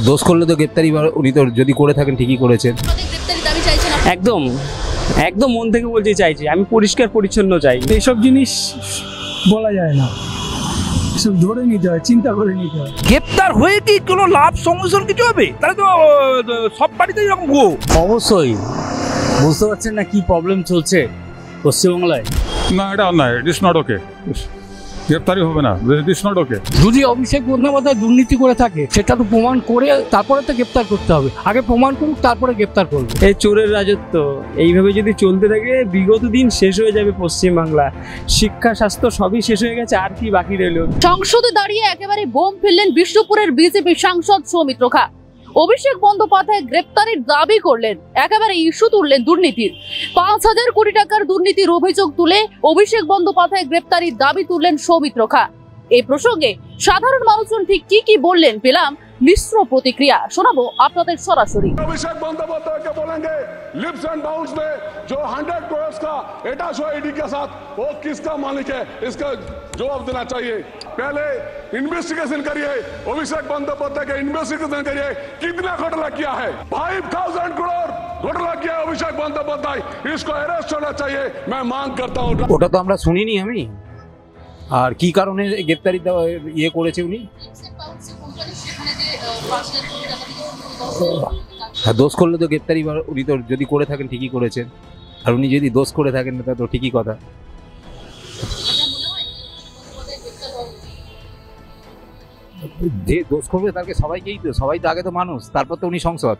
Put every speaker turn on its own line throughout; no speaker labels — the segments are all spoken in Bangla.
দোষ করলে তো গ্রেপ্তারি, উনি তো যদি করে থাকেন ঠিকই করেছেন।
একদম একদম মন থেকে বলতে চাইছি, আমি পরিষ্কার পরিচ্ছন্ন চাই।
এইসব জিনিস বলা যায় না, এসব ধরে নিতে হয়, চিন্তা করে নিতে হয়।
গ্রেপ্তার হয়ে কি কোনো লাভ সমস্যার কিছু হবে? তাহলে তো সব পার্টিতে এরকম গো।
অবশ্যই বুঝতে পারছেন না কি প্রবলেম চলছে পশ্চিমবাংলায়।
না, এটা অন্যায়, ইট ইজ নট ওকে। গ্রেপ্তারি হবে না, ইট ইজ নট ওকে।
যদি অভিষেক বন্দ্যোপাধ্যায় দুর্নীতি করে থাকে সেটা তো প্রমাণ করে তারপরে তো গ্রেপ্তার করতে হবে। আগে প্রমাণ করুক, তারপরে গ্রেপ্তার করবে।
এই চোরের রাজত্ব এইভাবে যদি চলতে থাকে বিগত দিন শেষ হয়ে যাবে পশ্চিমবাংলা। শিক্ষা স্বাস্থ্য সবই শেষ হয়ে গেছে, আর কি বাকি রইল?
সংসদে দাঁড়িয়ে একেবারে বোম ফেললেন বিষ্ণুপুরের বিজেপি সাংসদ সৌমিত্র খা। অভিষেক বন্দ্যোপাধ্যায় গ্রেপ্তারের দাবি করলেন, একেবারে ইস্যু তুললেন দুর্নীতির। ৫,০০০ কোটি টাকার দুর্নীতির অভিযোগ তুলে অভিষেক বন্দ্যোপাধ্যায় গ্রেপ্তারির দাবি তুললেন সৌমিত্র খা। এই প্রসঙ্গে সাধারণ মানুষজন ঠিক কি বললেন পেলাম মিশ্র প্রতিক্রিয়া, শোনাবো আপনাদের সরাসরি।
अभिषेक बंदोपाध्याय के बोलेंगे लिप्स एंड बाउंड्स में जो 100 करोड़ का एटा शो ईडी के साथ, वो किसका मालिक है, इसका जवाब देना चाहिए। पहले इन्वेस्टिगेशन करिए, अभिषेक बंदोपाध्याय का इन्वेस्टिगेशन करिए, कितना घोटाला किया है। 5000 करोड़ घोटाला किया है अभिषेक बंदोपाध्याय, इसको अरेस्ट होना चाहिए, मैं मांग करता हूँ।
ওটা তো আমরা শুনিনি আমি। আর কি কারণে গ্রেপ্তারি ইয়ে করেছে উনি? দোষ করলে তো গ্রেপ্তারি, উনি তো যদি করে থাকেন ঠিকই করেছেন। আর উনি যদি দোষ করে থাকেন তা তো ঠিকই কথা। যে দোষ করবে তাকে সবাইকেই তো, সবাই তো আগে তো মানুষ, তারপর তো উনি সংসদ।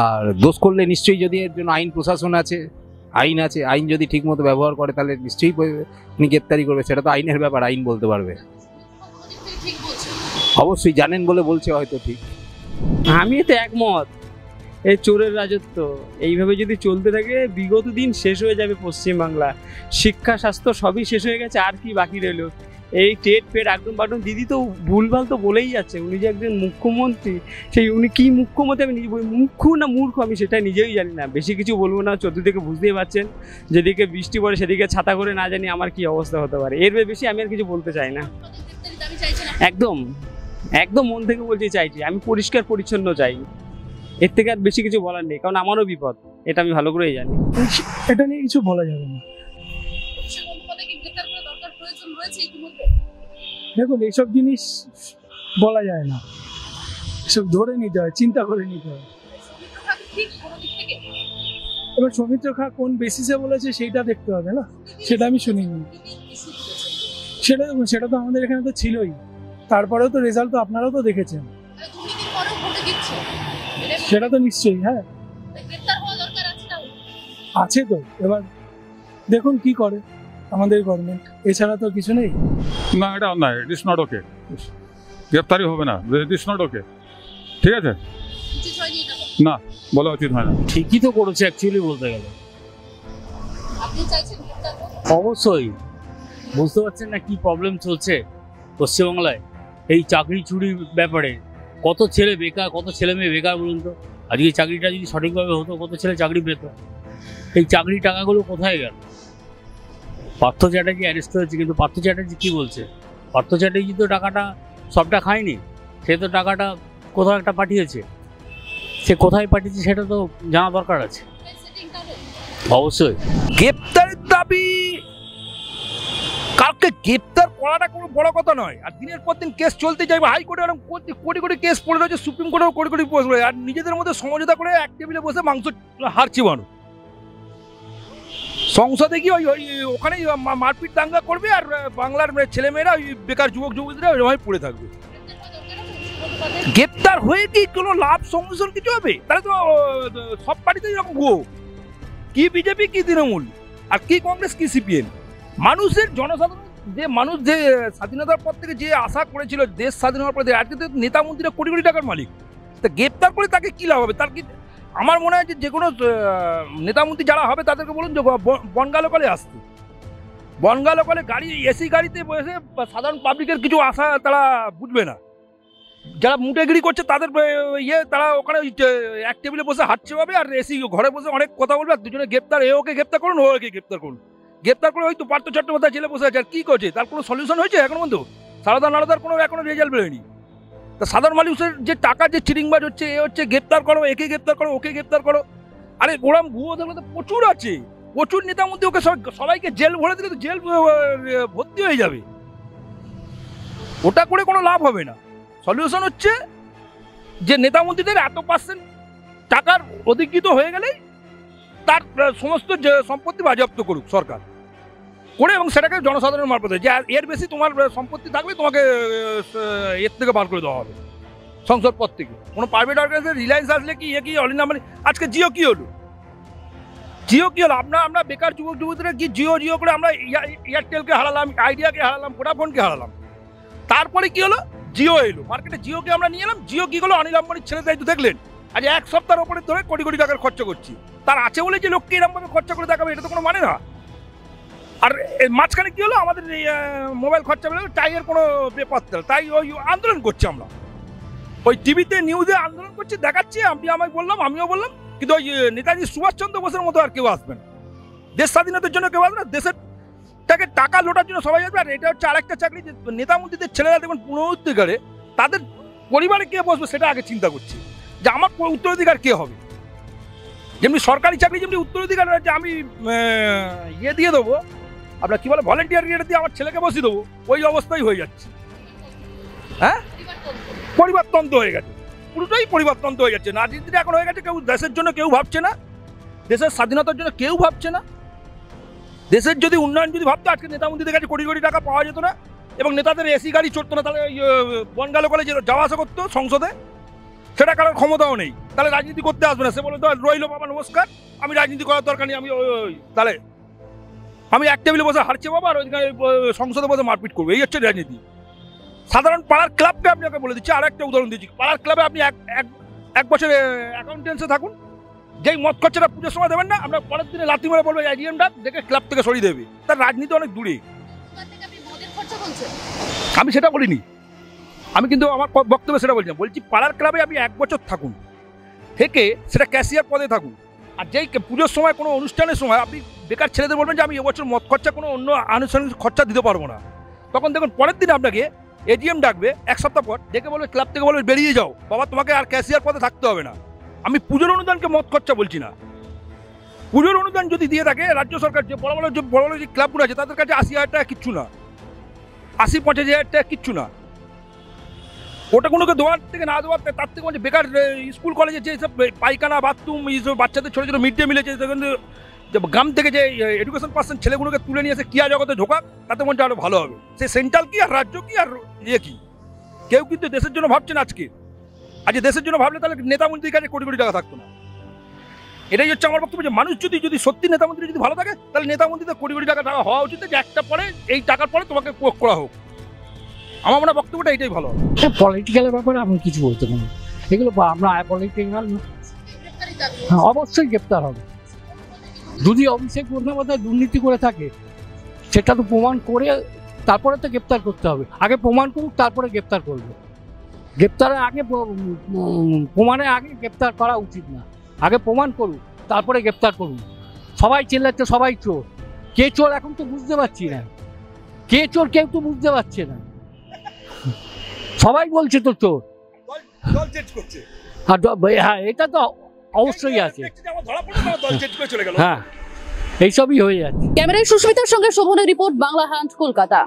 আর দোষ করলে নিশ্চয়ই, যদি এর জন্য আইন প্রশাসন আছে, আইন আছে, আইন যদি ঠিকমতো ব্যবহার করে তাহলে নিশ্চয়ই উনি গ্রেপ্তারি করবে। সেটা তো আইনের ব্যাপার, আইন বলতে পারবে। অবশ্যই জানেন বলে বলছে হয়তো ঠিক।
আমি এতে একমত। এই চোরের রাজত্ব এইভাবে যদি চলতে থাকে বিগত দিন শেষ হয়ে যাবে পশ্চিমবাংলা। শিক্ষা স্বাস্থ্য সবই শেষ হয়ে গেছে, আর কি বাকি রইল? এই টেট পেট একদম বাটন দিদি তো ভুলভাল তো বলেই যাচ্ছে। উনি যে একজন মুখ্যমন্ত্রী, সেই উনি কি মুখ্যমন্ত্রী আমি নিজে মুখ্য না মূর্খ আমি সেটা নিজেই জানি না। বেশি কিছু বলবো না, চতুর্দিকে বুঝতেই পারছেন, যেদিকে বৃষ্টি পড়ে সেদিকে ছাতা করে না জানি আমার কি অবস্থা হতে পারে। এর বেশি আমি আর কিছু বলতে চাই না। একদম একদম মন থেকে বলতে চাইছি, আমি পরিষ্কার পরিচ্ছন্ন চাই। এর থেকে আর বেশি কিছু বলার নেই, কারণ আমারও বিপদ, এটা আমি ভালো করেই জানি।
এটা নিয়ে কিছু বলা যাবে না। দেখুন, এইসব জিনিস বলা যায় না, এসব ধরে নিতে হয়, চিন্তা করে নিতে হয়। এবার সৌমিত্র খা কোন বেসিসে বলেছে সেইটা দেখতে হবে না, সেটা আমি শুনিনি। সেটা তো আমাদের এখানে তো ছিলই, তারপরেও তো রেজাল্ট তো আপনারাও তো দেখেছেন। সেটা তো নিশ্চয়ই, হ্যাঁ আছে তো। এবার দেখুন কি করে আমাদের গভর্নমেন্ট, এছাড়া তো কিছু নেই।
না, এটা অন্যায়, ইট ইজ নট ওকে। গ্রেপ্তারি হবে না, ইট ইজ নট ওকে। ঠিক আছে, না বলা উচিত হয় না।
ঠিকই তো করেছে অ্যাকচুয়ালি বলতে গেলে। অবশ্যই বুঝতে পারছেন না কি প্রবলেম চলছে পশ্চিমবাংলায়। এই চাকরি চুরির ব্যাপারে কত ছেলে বেকার, কত ছেলে মেয়ে বেকার বলুন তো। আজকে চাকরিটা যদি সঠিকভাবে হতো কত ছেলে চাকরি পেত। এই চাকরির টাকাগুলো কোথায় গেল? পার্থ চ্যাটার্জি অ্যারেস্ট হয়েছে, কিন্তু পার্থ চ্যাটার্জি কী বলছে? পার্থ চ্যাটার্জি তো টাকাটা সবটা খায়নি, সে তো টাকাটা কোথাও একটা পাঠিয়েছে। সে কোথায় পাঠিয়েছে সেটা তো জানা দরকার আছে। অবশ্যই
গ্রেপ্তারের দাবি, কাউকে গ্রেপ্তার করাটা কোনো বড় কথা নয়। আর দিনের পর দিন কেস চলতে যাবে, হাইকোর্টে এরকম কোটি কোটি কেস পড়ে রয়েছে, সুপ্রিম কোর্টেও কোটি কোটি কেস পড়ে, আর নিজেদের মধ্যে সমঝোতা করে এক টেবিলে বসে মাংস হার চিবানো। সংসদে গিয়ে ওখানেই মারপিট দাঙ্গা করবে, আর বাংলার ছেলেমেয়েরা ওই বেকার যুবক যুবতীরা ওইভাবে পড়ে থাকবে। গ্রেপ্তার হয়ে কি কোনো লাভ সমস্যার কিছু হবে? তাহলে তো সব পার্টিতে এরকম গো। কি বিজেপি, কি তৃণমূল, আর কি কংগ্রেস, কি সিপিএম। মানুষের জনসাধারণ মানুষ যে স্বাধীনতার পর থেকে যে আশা করেছিল দেশ স্বাধীন হওয়ার পরে, আজকে তো নেতা মন্ত্রীরা কোটি কোটি টাকার মালিক। তা গ্রেপ্তার করে তাকে কি লাভ হবে? তার কি, আমার মনে হয় যে কোনো নেতামন্ত্রী যারা হবে তাদেরকে বলুন যে বনগা লোকালে আসতে। বনগা লোকালে গাড়ি, এসি গাড়িতে বসে সাধারণ পাবলিকের কিছু আশা তারা বুঝবে না। যারা মুটেগিরি করছে তাদের তারা ওখানে এক টেবিলে বসে হাঁটছে পাবে, আর এসি ঘরে বসে অনেক কথা বলবে, আর দুজনে গ্রেপ্তার, ওকে গ্রেপ্তার করুন, ওকে গ্রেপ্তার করুন। গ্রেপ্তার করে হয়তো পার্থ চট্টোপাধ্যায় জেলে বসে আছে, আর কি করছে? তার কোনো সলিউশন হয়েছে এখন পর্যন্ত? সারদা নারদার কোনো এখনো রেজাল্ট বেরোয়নি। তা সাধারণ মানুষের যে টাকা যে চিরিংবাজ হচ্ছে, এ হচ্ছে গ্রেপ্তার করো, একে গ্রেপ্তার করো, ওকে গ্রেপ্তার করো। আরে ওরম ভুয়ো দেখলে তো প্রচুর আছে, প্রচুর নেতার মধ্যে। ওকে সবাইকে জেল ভরে দিলে তো জেল ভর্তি হয়ে যাবে। ওটা করে কোনো লাভ হবে না। সলিউশন হচ্ছে যে নেতা মন্ত্রীদের এত পার্সেন্ট টাকার অধিকৃত হয়ে গেলেই তার সমস্ত সম্পত্তি বাজেয়াপ্ত করুক সরকার করে, এবং সেটাকে জনসাধারণের মারফতে, যে এর বেশি তোমার সম্পত্তি থাকলে তোমাকে এর থেকে বার করে দেওয়া হবে সংসদ পদ থেকে। কোনো প্রাইভেট অর্গানাইজেশন রিলায়েন্স আসলে কি কি অলিনা, মানে আজকে জিও কি হলো, জিও কি হলো? আমরা বেকার যুবক যুবতীরা কি জিও করে আমরা এয়ারটেলকে হারালাম, আইডিয়াকে হারালাম, ভোডাফোনকে হারালাম। তারপরে কি হলো, জিও এলো মার্কেটে, জিওকে আমরা নিয়ে এলাম। জিও কি হলো, অনিল আম্বানির ছেলে দায়িত্ব দেখলেন, আজ এক সপ্তাহের ওপরে ধরে কোটি কোটি টাকার খরচা করছি। তার আছে বলে যে লোককে এরকমভাবে খরচা করে দেখাবে, এটা তো কোনো মানে না। আর মাঝখানে কি হলো, আমাদের মোবাইল খরচা বলে টাইয়ের কোনো ব্যাপার, তাই ওই আন্দোলন করছি আমরা, ওই টিভিতে নিউজে আন্দোলন করছি, দেখাচ্ছি। আপনি আমায় বললাম, আমিও বললাম, কিন্তু ওই নেতাজি সুভাষচন্দ্র বোসের মতো আর কেউ আসবে না। দেশ স্বাধীনতার জন্য কেউ আসবে না, দেশের টাকে টাকা লোটার জন্য সবাই আসবে। আর এটা হচ্ছে আরেকটা চাকরি, যে নেতা মন্ত্রীদের ছেলেরা দেখবেন পুনরুদ্ধারে তাদের পরিবারে কে বসবে সেটা আগে চিন্তা করছে, যে আমার উত্তরাধিকার কে হবে। যেমনি সরকারি চাকরি যেমনি উত্তরাধিকার, যে আমি ইয়ে দিয়ে দেবো, আপনার কি বলে ভলেন্টিয়ার ইয়ে দিয়ে আমার ছেলেকে বসিয়ে দেবো, ওই অবস্থাই হয়ে যাচ্ছে। হ্যাঁ, পরিবারতন্ত্র হয়ে গেছে, পুরোটাই পরিবারতন্ত্র হয়ে যাচ্ছে। রাজনীতিটা এখন হয়ে গেছে, কেউ দেশের জন্য কেউ ভাবছে না, দেশের স্বাধীনতার জন্য কেউ ভাবছে না। দেশের যদি উন্নয়ন যদি ভাবতো, আজকে নেতা মন্ত্রীদের কাছে কোটি কোটি টাকা পাওয়া যেত না, এবং নেতাদের এসি গাড়ি চড়তো না, তাহলে বনগালো কলেজে যাওয়া আসা করতো সংসদে, সেটা কারোর ক্ষমতাও নেই। তাহলে রাজনীতি করতে আসবে না, সে বলে তো রইলো বাবা নমস্কার, আমি রাজনীতি করার দরকার নেই, আমি তাহলে আমি এক টেবিলে বসে হারছি বাবা, আর ওইখানে সংসদে বসে মারপিট করবো, এই হচ্ছে রাজনীতি। সাধারণ পাড়ার ক্লাবকে আপনাকে বলে দিচ্ছি, আর একটা উদাহরণ দিচ্ছি। পাড়ার ক্লাবে আপনি এক বছর অ্যাকাউন্টেন্সে থাকুন, যেই মদ খরচাটা পুজোর সময় দেবেন না, আমরা পরের দিনে লাথি মেরে বলবো এডিএমটা দেখে ক্লাব থেকে সরিয়ে দেবে। তার রাজনীতি অনেক দূরে। আমি সেটা বলিনি, আমি কিন্তু আমার বক্তব্যে সেটা বলছি না, বলছি পাড়ার ক্লাবে আপনি এক বছর থাকুন, থেকে সেটা ক্যাশিয়ার পদে থাকুন, আর যেই পুজোর সময় কোনো অনুষ্ঠানের সময় আপনি বেকার ছেলেদের বলবেন যে আমি এবছর মদ খরচা কোনো অন্য আনুষ্ঠানিক খরচা দিতে পারবো না, তখন দেখুন পরের দিন আপনাকে এডিএম ডাকবে এক সপ্তাহ পর, ডেকে বলবে ক্লাব থেকে বলবে বেরিয়ে যাও বাবা, তোমাকে আর ক্যাশিয়ার পদে থাকতে হবে না। আমি পুজোর অনুদানকে মদ খরচা বলছি না। পুজোর অনুদান যদি দিয়ে থাকে রাজ্য সরকার, যে বড় বড় যে ক্লাবগুলো আছে তাদের কাছে 80,000 টাকা কিচ্ছু না, 80-85,000 টাকা কিচ্ছু না। ওটা কোনোকে দেওয়ার থেকে না দেওয়ার, তার থেকে বলছে বেকার স্কুল কলেজে যে সব পায়খানা বাথরুম, এইসব বাচ্চাদের ছোটো ছোটো মিড ডে মিলে যে গ্রাম থেকে যে এডুকেশন পার্সন ছেলেগুলোকে তুলে নিয়ে এসে ক্রিয়া জগতে ঢোকা, তাতে মনে আরও ভালো হবে। সে সেন্ট্রাল কি আর রাজ্য কি আর ইয়ে কি, কেউ কিন্তু দেশের জন্য ভাবছেন। আজকে দেশের জন্য ভাবলে তাহলে নেতা মন্ত্রীর কাছে কোটি কোটি টাকা থাকতো না। এটাই হচ্ছে আমার বক্তব্য, যে মানুষ যদি সত্যি নেতা মন্ত্রী যদি ভালো থাকে, তাহলে নেতা মন্ত্রীদের কোটি কোটি টাকা হওয়া উচিত, যে একটা পরে এই টাকার পরে তোমাকে প্রয়োগ করা হোক। আমার মনে হয় বক্তব্যটা এইটাই ভালো।
পলিটিক্যালের ব্যাপারে আমি কিছু বলতে পারি না, এগুলো আমরা পলিটিক্যাল অবশ্যই গ্রেপ্তার হবে। যদি অভিষেক বন্দ্যোপাধ্যায় দুর্নীতি করে থাকে, সেটা তো প্রমাণ করে তারপরে তো গ্রেপ্তার করতে হবে। আগে প্রমাণ করুক, তারপরে গ্রেপ্তার করবে। গ্রেপ্তারের আগে, প্রমাণের আগে গ্রেপ্তার করা উচিত না। আগে প্রমাণ করুক, তারপরে গ্রেপ্তার করুন। সবাই চিল্লাচ্ছে সবাই চোর, কে চোর এখন তো বুঝতে পারছি না, কে চোর কেউ তো বুঝতে পারছে না, সবাই বলছে তো চোর। হ্যাঁ, এটা তো অবশ্যই আছে। হ্যাঁ, এইসবই হয়ে যাচ্ছে।
ক্যামেরায় সুস্মিতার সঙ্গে শোভনের রিপোর্ট, বাংলা হান্ট, কলকাতা।